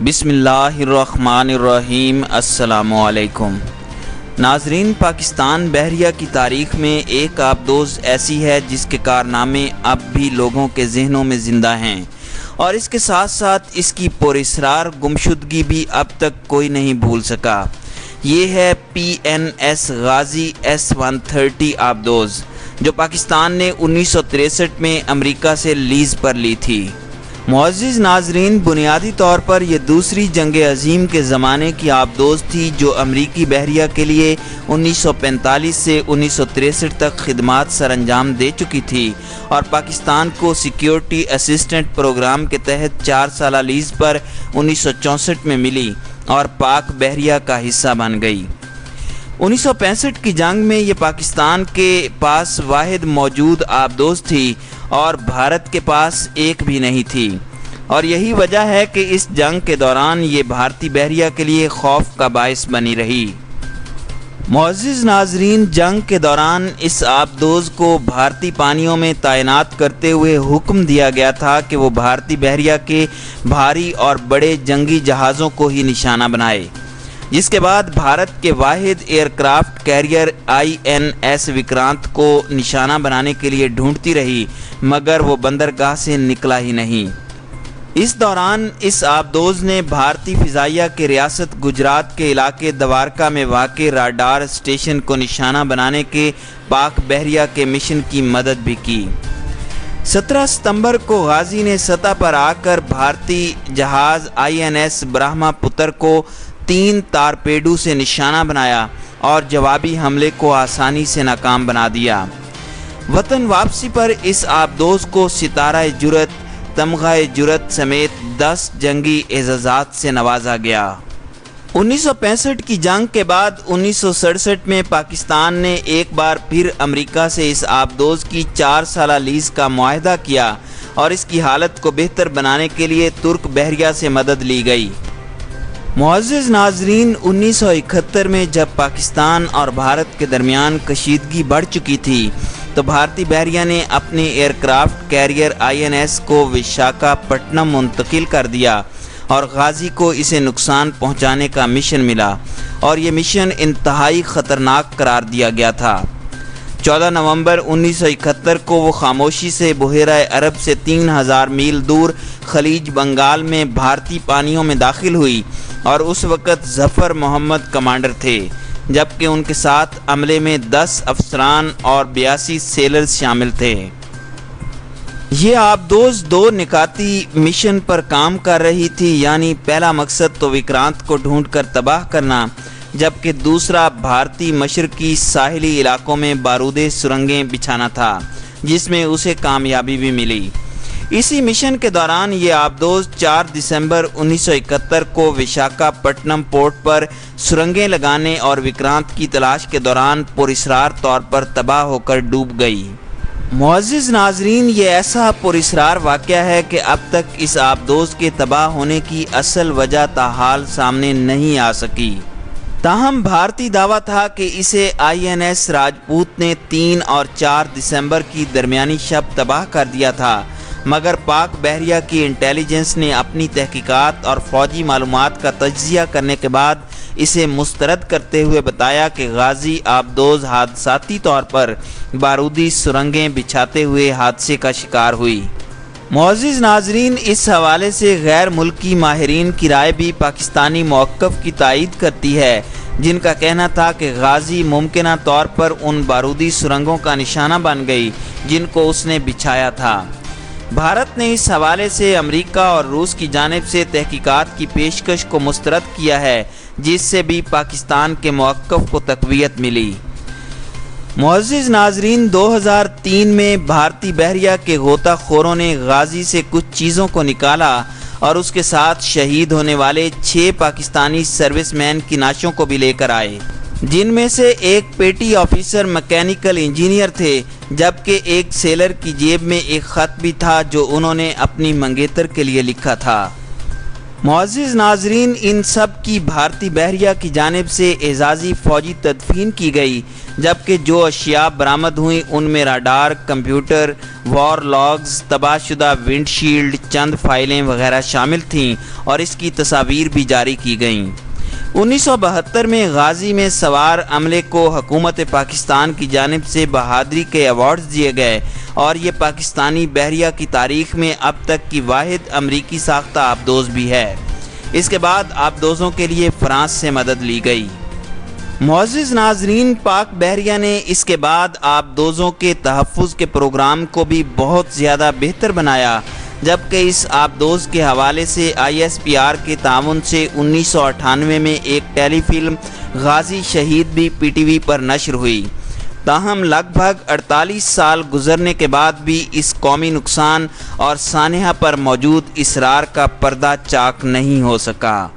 بسم اللہ الرحمن الرحیم۔ السلام علیکم ناظرین، پاکستان بحریہ کی تاریخ میں ایک آبدوز ایسی ہے جس کے کارنامے اب بھی لوگوں کے ذہنوں میں زندہ ہیں، اور اس کے ساتھ ساتھ اس کی پراسرار گمشدگی بھی اب تک کوئی نہیں بھول سکا۔ یہ ہے PNS غازی S-130 آبدوز، جو پاکستان نے 1963 میں امریکہ سے لیز پر لی تھی۔ معزز ناظرین، بنیادی طور پر یہ دوسری جنگ عظیم کے زمانے کی آبدوز تھی جو امریکی بحریہ کے لیے 1945 سے 1963 تک خدمات سر انجام دے چکی تھی، اور پاکستان کو سیکیورٹی اسسٹنٹ پروگرام کے تحت 4 سالہ لیز پر 1964 میں ملی اور پاک بحریہ کا حصہ بن گئی۔ 1965 کی جنگ میں یہ پاکستان کے پاس واحد موجود آبدوز تھی اور بھارت کے پاس ایک بھی نہیں تھی، اور یہی وجہ ہے کہ اس جنگ کے دوران یہ بھارتی بحریہ کے لیے خوف کا باعث بنی رہی۔ معزز ناظرین، جنگ کے دوران اس آبدوز کو بھارتی پانیوں میں تعینات کرتے ہوئے حکم دیا گیا تھا کہ وہ بھارتی بحریہ کے بھاری اور بڑے جنگی جہازوں کو ہی نشانہ بنائے، جس کے بعد بھارت کے واحد aircraft carrier INS Vikrant کو نشانہ بنانے کے لیے ڈھونڈتی رہی، مگر وہ بندرگاہ سے نکلا ہی نہیں۔ اس دوران اس آبدوز نے بھارتی فضائیہ کے ریاست گجرات کے علاقے دوارکا میں واقع راڈار اسٹیشن کو نشانہ بنانے کے پاک بحریہ کے مشن کی مدد بھی کی۔ 17 ستمبر کو غازی نے سطح پر آ کر بھارتی جہاز INS برہما پتر کو 3 تارپیڈو سے نشانہ بنایا اور جوابی حملے کو آسانی سے ناکام بنا دیا۔ وطن واپسی پر اس آبدوز کو ستارہ جرأت، تمغہ جرأت سمیت 10 جنگی اعزازات سے نوازا گیا۔ 1965 کی جنگ کے بعد 1967 میں پاکستان نے ایک بار پھر امریکہ سے اس آبدوز کی 4 سالہ لیز کا معاہدہ کیا، اور اس کی حالت کو بہتر بنانے کے لیے ترک بحریہ سے مدد لی گئی۔ معزز ناظرین، 1971 میں جب پاکستان اور بھارت کے درمیان کشیدگی بڑھ چکی تھی تو بھارتی بحریہ نے اپنے ایئر کرافٹ کیریئر INS کو وشاکھاپٹنم منتقل کر دیا، اور غازی کو اسے نقصان پہنچانے کا مشن ملا، اور یہ مشن انتہائی خطرناک قرار دیا گیا تھا۔ 14 نومبر 1971 کو وہ خاموشی سے بحیرہ عرب سے 3000 میل دور خلیج بنگال میں بھارتی پانیوں میں داخل ہوئی، اور اس وقت ظفر محمد کمانڈر تھے، جبکہ ان کے ساتھ عملے میں 10 افسران اور 82 سیلرز شامل تھے۔ یہ آبدوز 2 نکاتی مشن پر کام کر رہی تھی، یعنی پہلا مقصد تو وکرانت کو ڈھونڈ کر تباہ کرنا، جبکہ دوسرا بھارتی مشرقی ساحلی علاقوں میں بارودی سرنگیں بچھانا تھا، جس میں اسے کامیابی بھی ملی۔ اسی مشن کے دوران یہ آبدوز 4 دسمبر 1971 کو وشاکھاپٹنم پورٹ پر سرنگیں لگانے اور وکرانت کی تلاش کے دوران پراسرار طور پر تباہ ہو کر ڈوب گئی۔ معزز ناظرین، یہ ایسا پراسرار واقعہ ہے کہ اب تک اس آبدوز کے تباہ ہونے کی اصل وجہ تاحال سامنے نہیں آ سکی۔ تاہم بھارتی دعویٰ تھا کہ اسے INS راجپوت نے 3 اور 4 دسمبر کی درمیانی شب تباہ کر دیا تھا، مگر پاک بحریہ کی انٹیلیجنس نے اپنی تحقیقات اور فوجی معلومات کا تجزیہ کرنے کے بعد اسے مسترد کرتے ہوئے بتایا کہ غازی آبدوز حادثاتی طور پر بارودی سرنگیں بچھاتے ہوئے حادثے کا شکار ہوئی۔ معزز ناظرین، اس حوالے سے غیر ملکی ماہرین کی رائے بھی پاکستانی موقف کی تائید کرتی ہے، جن کا کہنا تھا کہ غازی ممکنہ طور پر ان بارودی سرنگوں کا نشانہ بن گئی جن کو اس نے بچھایا تھا۔ بھارت نے اس حوالے سے امریکہ اور روس کی جانب سے تحقیقات کی پیشکش کو مسترد کیا ہے، جس سے بھی پاکستان کے موقف کو تقویت ملی۔ معزز ناظرین، 2003 میں بھارتی بحریہ کے غوطہ خوروں نے غازی سے کچھ چیزوں کو نکالا اور اس کے ساتھ شہید ہونے والے 6 پاکستانی سروس مین کی نعشوں کو بھی لے کر آئے، جن میں سے ایک پیٹی آفیسر میکینیکل انجینئر تھے، جبکہ ایک سیلر کی جیب میں ایک خط بھی تھا جو انہوں نے اپنی منگیتر کے لیے لکھا تھا۔ معزز ناظرین، ان سب کی بھارتی بحریہ کی جانب سے اعزازی فوجی تدفین کی گئی، جبکہ جو اشیاء برآمد ہوئیں ان میں راڈار، کمپیوٹر، وار لاگز، تباہ شدہ ونڈ شیلڈ، چند فائلیں وغیرہ شامل تھیں اور اس کی تصاویر بھی جاری کی گئیں۔ 1972 میں غازی میں سوار عملے کو حکومت پاکستان کی جانب سے بہادری کے ایوارڈز دیے گئے اور یہ پاکستانی بحریہ کی تاریخ میں اب تک کی واحد امریکی ساختہ آبدوز بھی ہے۔ اس کے بعد آبدوزوں کے لیے فرانس سے مدد لی گئی۔ معزز ناظرین، پاک بحریہ نے اس کے بعد آبدوزوں کے تحفظ کے پروگرام کو بھی بہت زیادہ بہتر بنایا، جبکہ اس آبدوز کے حوالے سے ISPR کے تعاون سے 1998 میں ایک ٹیلی فلم غازی شہید بھی PTV پر نشر ہوئی۔ تاہم لگ بھگ 48 سال گزرنے کے بعد بھی اس قومی نقصان اور سانحہ پر موجود اسرار کا پردہ چاک نہیں ہو سکا۔